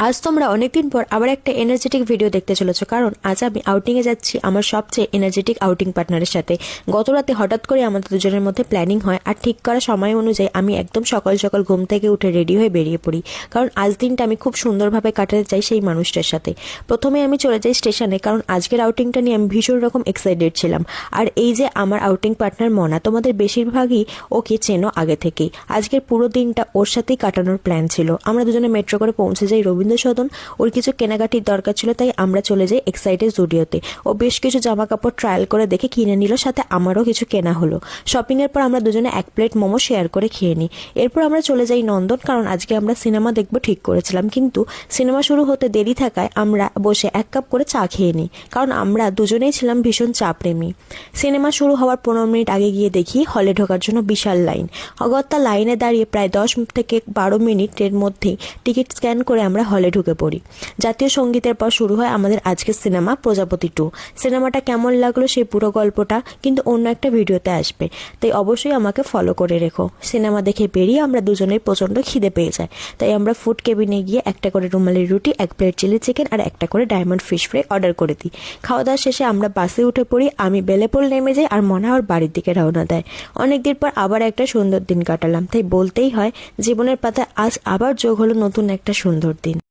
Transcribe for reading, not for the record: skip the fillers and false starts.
আজ তোমরা অনেকদিন পর আবার একটা এনার্জেটিক ভিডিও দেখতে চলেছো, কারণ আজ আমি আউটিংয়ে যাচ্ছি আমার সবচেয়ে এনার্জেটিক আউটিং পার্টনারের সাথে। গত রাতে হঠাৎ করে আমাদের দুজনের মধ্যে প্ল্যানিং হয়, আর ঠিক করা সময় অনুযায়ী আমি একদম সকাল সকাল ঘুম থেকে উঠে রেডি হয়ে বেরিয়ে পড়ি, কারণ আজ দিনটা আমি খুব সুন্দরভাবে কাটাতে চাই সেই মানুষটার সাথে। প্রথমে আমি চলে যাই স্টেশনে, কারণ আজকের আউটিংটা নিয়ে আমি ভীষণ রকম এক্সাইটেড ছিলাম। আর এই যে আমার আউটিং পার্টনার মনা, তোমাদের বেশিরভাগই ওকে চেনো আগে থেকেই। আজকের পুরো দিনটা ওর সাথেই কাটানোর প্ল্যান ছিল। আমরা দুজনে মেট্রো করে পৌঁছে যাই রবীন্দ্র সদন। ওর কিছু কেনাকাটির দরকার ছিল, তাই আমরা চলে যাই এক্সাইটেড জুডিওতে। ও বেশ কিছু জামা কাপড় ট্রায়াল করে দেখে কিনে নিল, সাথে আমারও কিছু কেনা হলো। শপিং এর পর আমরা দুজনে এক প্লেট মোমো শেয়ার করে খেয়ে নিই। এরপর আমরা চলে যাই নন্দন, কারণ আজকে আমরা সিনেমা দেখবো ঠিক করেছিলাম, কিন্তু সিনেমা শুরু হতে দেরি থাকায় আমরা বসে এক কাপ করে চা খেয়ে নিই, কারণ আমরা দুজনেই ছিলাম ভীষণ চা প্রেমী। সিনেমা শুরু হওয়ার 15 মিনিট আগে গিয়ে দেখি হলে ঢোকার জন্য বিশাল লাইন। অগত্যা লাইনে দাঁড়িয়ে প্রায় 10 থেকে 12 মিনিটের মধ্যেই টিকিট স্ক্যান করে আমরা হলে ঢুকে পড়ি। জাতীয় সঙ্গীতের পর শুরু হয় আমাদের আজকের সিনেমা প্রজাপতি 2। সিনেমাটা কেমন লাগলো সেই পুরো গল্পটা কিন্তু অন্য একটা ভিডিওতে আসবে, তাই অবশ্যই আমাকে ফলো করে রেখো। সিনেমা দেখে বেরিয়ে আমরা দুজনেই প্রচণ্ড খিদে পেয়ে যায়, তাই আমরা ফুড কেবিনে গিয়ে একটা করে রুমালি রুটি, এক প্লেট চিলি চিকেন আর একটা করে ডায়মন্ড ফিশ ফ্রাই অর্ডার করে দিই। খাওয়া দাওয়া শেষে আমরা বাসে উঠে পড়ি। আমি বেলেপোল নেমে যাই, আর মনে ওর বাড়ির দিকে রওনা দেয়। অনেকদিন পর আবার একটা সুন্দর দিন কাটালাম, তাই বলতেই হয় জীবনের পাতায় আজ আবার যোগ হলো নতুন একটা সুন্দর দিন।